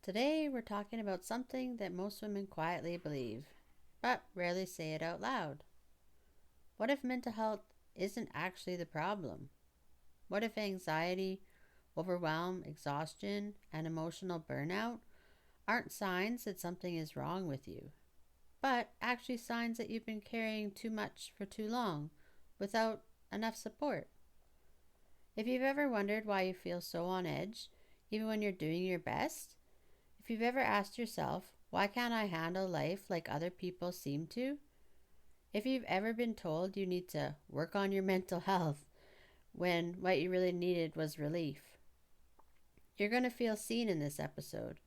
Today, we're talking about something that most women quietly believe, but rarely say it out loud. What if mental health isn't actually the problem? What if anxiety, overwhelm, exhaustion, and emotional burnout aren't signs that something is wrong with you, but actually signs that you've been carrying too much for too long without enough support? If you've ever wondered why you feel so on edge, even when you're doing your best, if you've ever asked yourself, why can't I handle life like other people seem to? If you've ever been told you need to work on your mental health when what you really needed was relief, you're going to feel seen in this episode.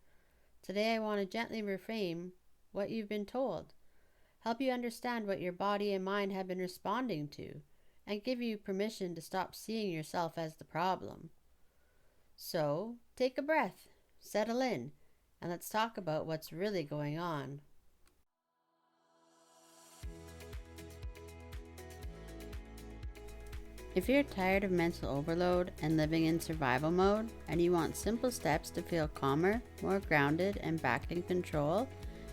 Today, I want to gently reframe what you've been told, help you understand what your body and mind have been responding to, and give you permission to stop seeing yourself as the problem. So, take a breath, settle in, and let's talk about what's really going on. If you're tired of mental overload and living in survival mode, and you want simple steps to feel calmer, more grounded, and back in control,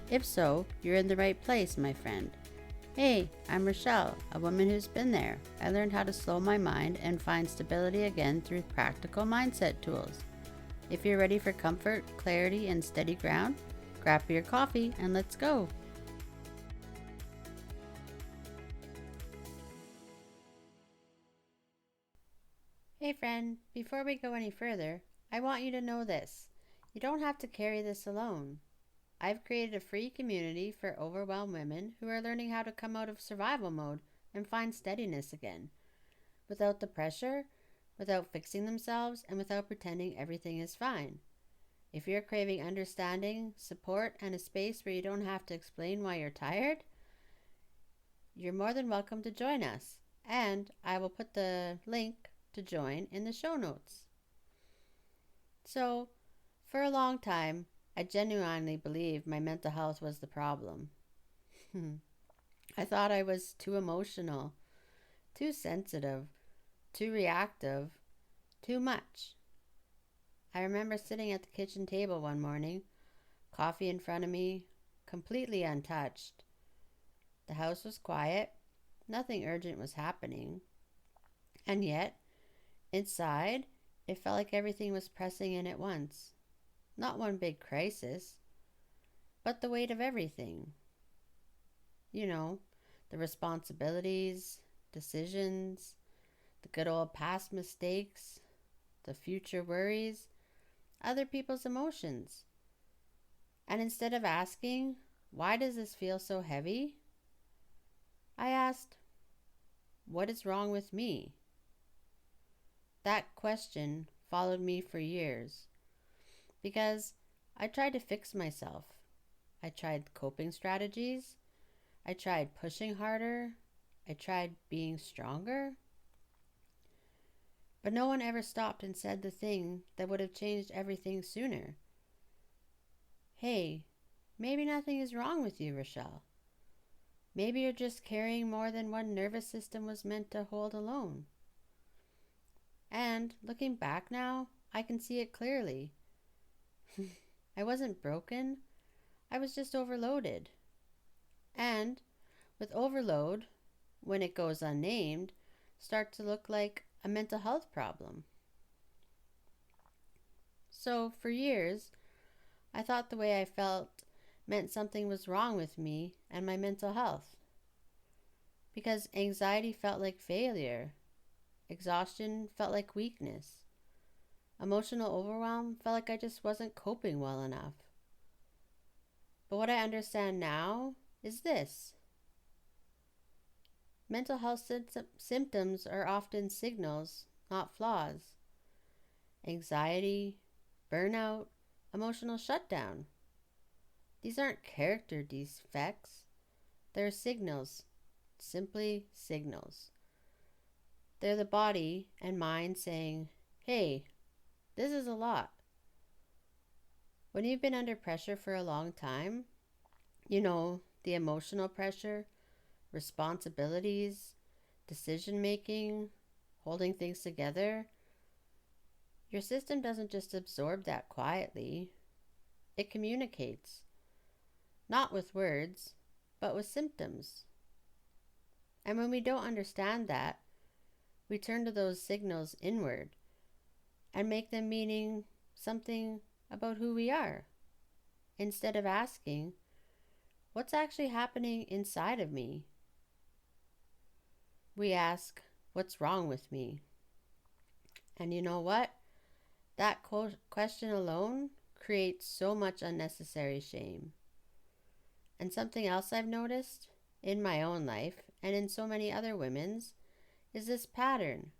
if so, you're in the right place, my friend. Hey, I'm Rochelle, a woman who's been there. I learned how to slow my mind and find stability again through practical mindset tools. If you're ready for comfort, clarity, and steady ground, grab your coffee and let's go. Hey friend, before we go any further, I want you to know this. You don't have to carry this alone. I've created a free community for overwhelmed women who are learning how to come out of survival mode and find steadiness again, without the pressure, without fixing themselves, and without pretending everything is fine. If you're craving understanding, support, and a space where you don't have to explain why you're tired, you're more than welcome to join us. And I will put the link to join in the show notes. So, for a long time, I genuinely believed my mental health was the problem. I thought I was too emotional, too sensitive, too reactive, too much. I remember sitting at the kitchen table one morning, coffee in front of me, completely untouched. The house was quiet, nothing urgent was happening, and yet, inside, it felt like everything was pressing in at once. Not one big crisis, but the weight of everything. You know, the responsibilities, decisions, the good old past mistakes, the future worries, other people's emotions. And instead of asking, why does this feel so heavy? I asked, what is wrong with me? That question followed me for years because I tried to fix myself. I tried coping strategies. I tried pushing harder. I tried being stronger. But no one ever stopped and said the thing that would have changed everything sooner. Hey, maybe nothing is wrong with you, Rochelle. Maybe you're just carrying more than one nervous system was meant to hold alone. And looking back now, I can see it clearly. I wasn't broken, I was just overloaded. And with overload, when it goes unnamed, starts to look like a mental health problem. So for years, I thought the way I felt meant something was wrong with me and my mental health. Because anxiety felt like failure, exhaustion felt like weakness, emotional overwhelm felt like I just wasn't coping well enough. But what I understand now is this: mental health symptoms are often signals, not flaws. Anxiety, burnout, emotional shutdown. These aren't character defects, they're signals, simply signals. They're the body and mind saying, hey, this is a lot. When you've been under pressure for a long time, the emotional pressure, responsibilities, decision making, holding things together, your system doesn't just absorb that quietly. It communicates, not with words, but with symptoms. And when we don't understand that, we turn to those signals inward and make them meaning something about who we are, instead of asking, what's actually happening inside of me? We ask, what's wrong with me? And you know what? That question alone creates so much unnecessary shame. And something else I've noticed in my own life and in so many other women's is this pattern.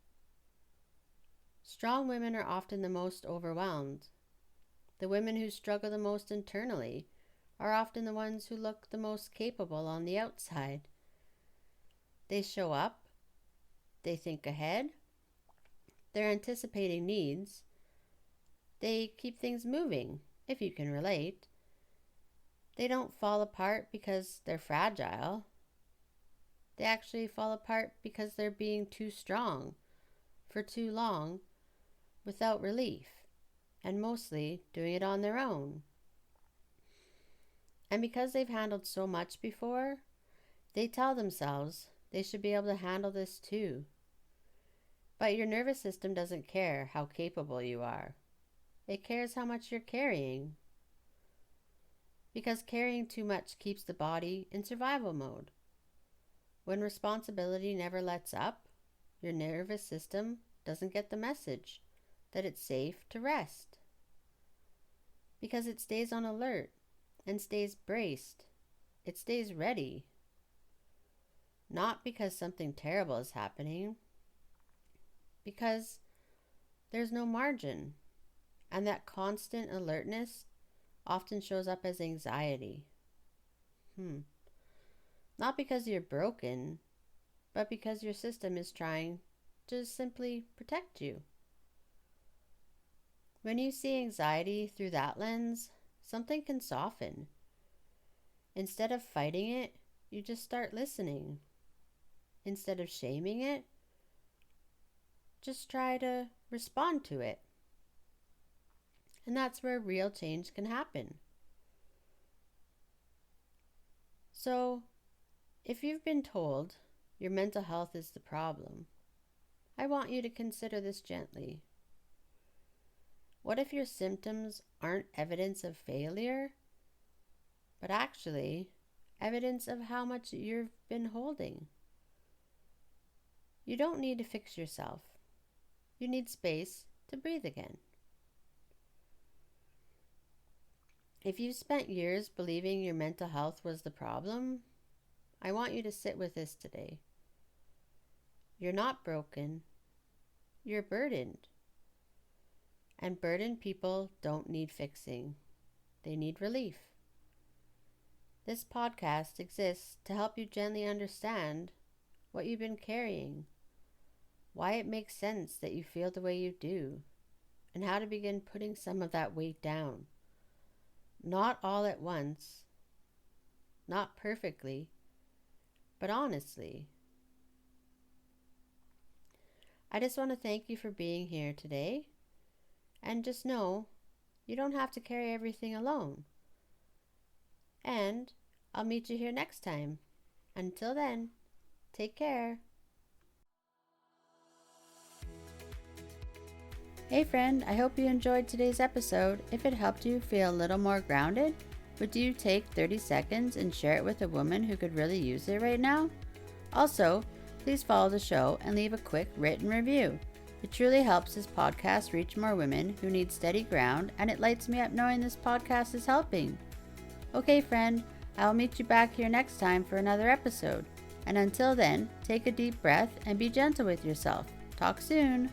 Strong women are often the most overwhelmed. The women who struggle the most internally are often the ones who look the most capable on the outside. They show up, they think ahead, they're anticipating needs, they keep things moving, if you can relate. They don't fall apart because they're fragile. They actually fall apart because they're being too strong for too long without relief, and mostly doing it on their own. And because they've handled so much before, they tell themselves they should be able to handle this too. But your nervous system doesn't care how capable you are. It cares how much you're carrying. Because carrying too much keeps the body in survival mode. When responsibility never lets up, your nervous system doesn't get the message that it's safe to rest. Because it stays on alert and stays braced. It stays ready. Not because something terrible is happening, because there's no margin, and that constant alertness often shows up as anxiety. Not because you're broken, but because your system is trying to simply protect you. When you see anxiety through that lens, something can soften. Instead of fighting it, you just start listening. Instead of shaming it, just try to respond to it. And that's where real change can happen. So, if you've been told your mental health is the problem, I want you to consider this gently. What if your symptoms aren't evidence of failure, but actually evidence of how much you've been holding? You don't need to fix yourself. You need space to breathe again. If you've spent years believing your mental health was the problem, I want you to sit with this today. You're not broken. You're burdened. And burdened people don't need fixing. They need relief. This podcast exists to help you gently understand what you've been carrying, why it makes sense that you feel the way you do, and how to begin putting some of that weight down. Not all at once, not perfectly, but honestly. I just want to thank you for being here today, and just know you don't have to carry everything alone. And I'll meet you here next time. Until then, take care. Hey friend, I hope you enjoyed today's episode. If it helped you feel a little more grounded, would you take 30 seconds and share it with a woman who could really use it right now? Also, please follow the show and leave a quick written review. It truly helps this podcast reach more women who need steady ground, and it lights me up knowing this podcast is helping. Okay friend, I will meet you back here next time for another episode. And until then, take a deep breath and be gentle with yourself. Talk soon.